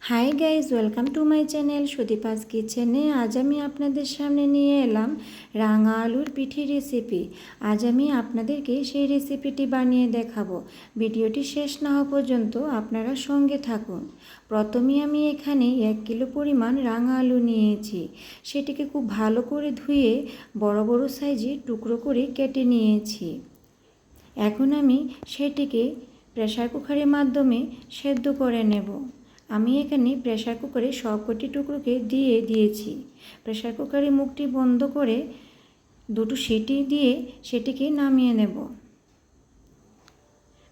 Hi guys, welcome to my channel Sudipa's কিচেনে। আজ আমি আপনাদের সামনে নিয়ে এলাম রাঙা আলুর পিঠে রেসিপি। আজ আমি আপনাদেরকে সেই রেসিপিটি বানিয়ে দেখাবো। ভিডিওটি শেষ না হওয়া পর্যন্ত আপনারা সঙ্গে থাকুন। প্রথমে আমি এখানে 1 কিলো পরিমাণ রাঙা আলু নিয়েছি। সেটিকে খুব ভালো করে ধুয়ে বড় বড় সাইজে টুকরো করে কেটে নিয়েছি। এখন আমি সেটিকে প্রেসার কুকারের মাধ্যমে সেদ্ধ করে নেব। আমি এখানে প্রেসার কুকারে সবকটি টুকরোকে দিয়ে দিয়েছি। প্রেসার কুকারের মুখটি বন্ধ করে দুটো সিটি দিয়ে সেটিকে নামিয়ে নেব।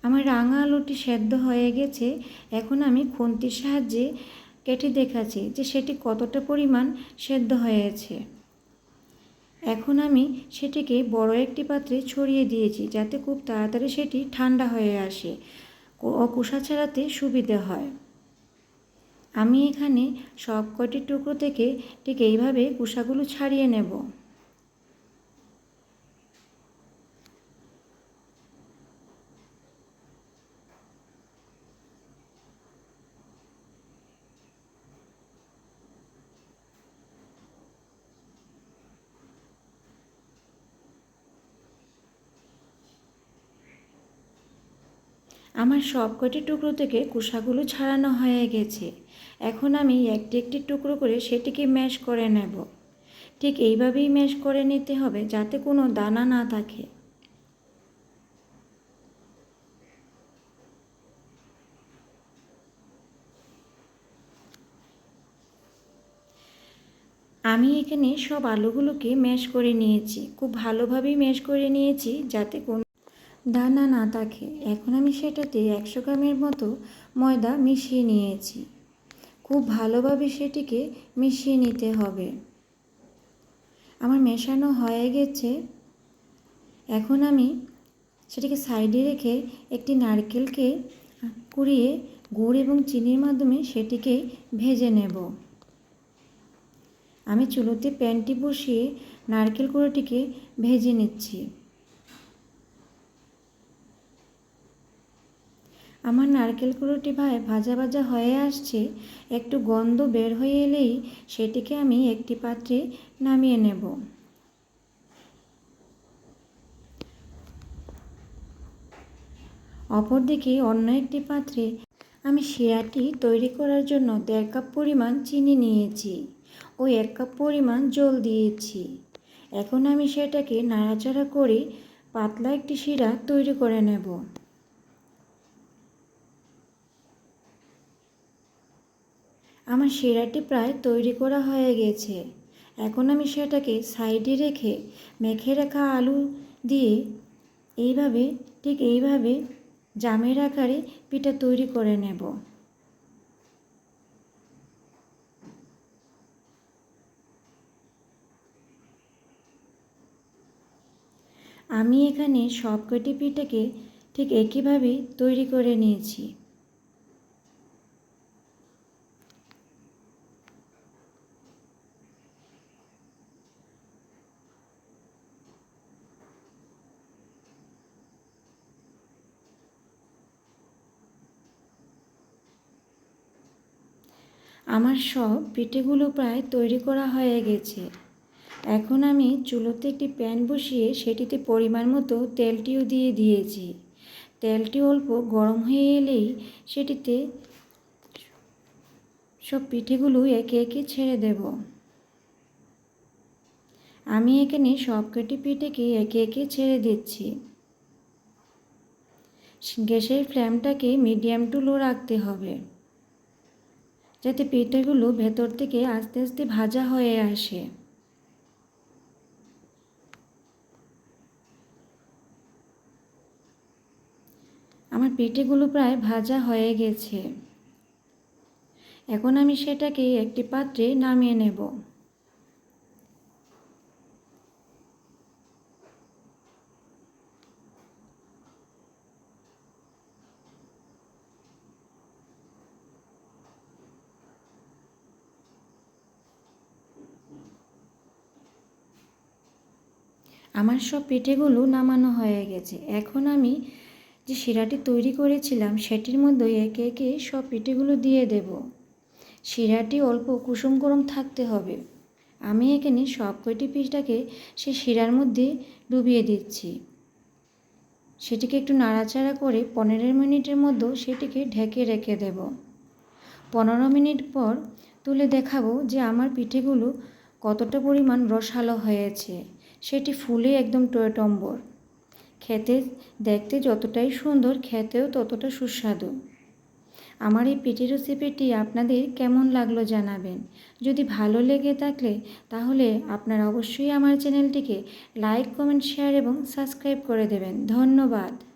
আমার রাঙা আলুটি সেদ্ধ হয়ে গেছে। এখন আমি খুন্তির সাহায্যে কেটে দেখাচ্ছি যে সেটি কতটা পরিমাণ সেদ্ধ হয়েছে। এখন আমি সেটিকে বড় একটি পাত্রে ছড়িয়ে দিয়েছি যাতে খুব তাড়াতাড়ি সেটি ঠান্ডা হয়ে আসে ও খোসা ছাড়াতে সুবিধে হয়। আমি এখানে সব কটি টুকরো থেকে ঠিক এইভাবে খোসাগুলো ছাড়িয়ে নেব। আমার সব কটি টুকরো থেকে খোসাগুলো ছাড়ানো হয়ে গেছে। এখন আমি একটি একটি টুকরো করে সেটিকে ম্যাশ করে নেব। ঠিক এইভাবেই ম্যাশ করে নিতে হবে যাতে কোনো দানা না থাকে। আমি এখানে সব আলুগুলোকে ম্যাশ করে নিয়েছি। খুব ভালোভাবেই ম্যাশ করে নিয়েছি যাতে কোনো দানা না থাকে। এখন আমি সেটাতে 100 গ্রামের মতো ময়দা মিশিয়ে নিয়েছি। খুব ভালোভাবে সেটিকে মিশিয়ে নিতে হবে। আমার মেশানো হয়ে গেছে। এখন আমি সেটিকে সাইডে রেখে একটি নারকেলকে কুড়িয়ে গুড় এবং চিনির মাধ্যমে সেটিকে ভেজে নেব। আমি চুলোতে প্যানটি বসিয়ে নারকেল কুড়োটিকে ভেজে নিচ্ছি। আমার নারকেল কুড়োটি ভাজা ভাজা হয়ে আসছে। একটু গন্ধ বের হয়ে এলেই সেটিকে আমি একটি পাত্রে নামিয়ে নেব। অপরদিকে অন্য একটি পাত্রে আমি শিরাটি তৈরি করার জন্য 1.5 কাপ পরিমাণ চিনি নিয়েছি ও 1 কাপ পরিমাণ জল দিয়েছি। এখন আমি সেটাকে নাড়াচাড়া করে পাতলা একটি শিরা তৈরি করে নেব। আমার শিরাটি প্রায় তৈরি করা হয়ে গেছে। এখন আমি সেটাকে সাইডে রেখে মেখে রাখা আলু দিয়ে ঠিক এইভাবে জামের আকারে পিঠা তৈরি করে নেব। আমি এখানে সবকটি পিঠাকে ঠিক একইভাবে তৈরি করে নিয়েছি। আমার সব পিঠেগুলো প্রায় তৈরি করা হয়ে গেছে। এখন আমি চুলোতে একটি প্যান বসিয়ে সেটিতে পরিমাণ মতো তেলটিও দিয়ে দিয়েছি। তেলটি অল্প গরম হয়ে এলেই সেটিতে সব পিঠেগুলো একে একে ছেড়ে দেব। আমি এখানে সবকটি পিঠেকে একে একে ছেড়ে দিচ্ছি। গ্যাসের ফ্লেমটাকে মিডিয়াম টু লো রাখতে হবে যাতে পিঠেগুলো ভেতর থেকে আস্তে আস্তে ভাজা হয়ে আসে। আমার পিঠেগুলো প্রায় ভাজা হয়ে গেছে। এখন আমি সেটাকে একটি পাত্রে নামিয়ে নেব। আমার সব পিঠেগুলো নামানো হয়ে গেছে। এখন আমি যে শিরাটি তৈরি করেছিলাম সেটির মধ্যে একে একে সব পিঠেগুলো দিয়ে দেব। শিরাটি অল্প কুসুম গরম থাকতে হবে। আমি এখানে সব কয়টি পিঠাকে সেই শিরার মধ্যে ডুবিয়ে দিচ্ছি। সেটিকে একটু নাড়াচাড়া করে 15 মিনিটের মধ্যে সেটিকে ঢেকে রেখে দেব। 15 মিনিট পর তুলে দেখাবো যে আমার পিঠেগুলো কতটা পরিমাণ রসালো হয়েছে। সেটি ফুলে একদম টইটম্বর। খেতে দেখতে যতটাই সুন্দর, খেতেও ততটা সুস্বাদু। আমার এই পিঠের রেসিপিটি আপনাদের কেমন লাগলো জানাবেন। যদি ভালো লেগে থাকলে তাহলে আপনারা অবশ্যই আমার চ্যানেলটিকে লাইক, কমেন্ট, শেয়ার এবং সাবস্ক্রাইব করে দেবেন। ধন্যবাদ।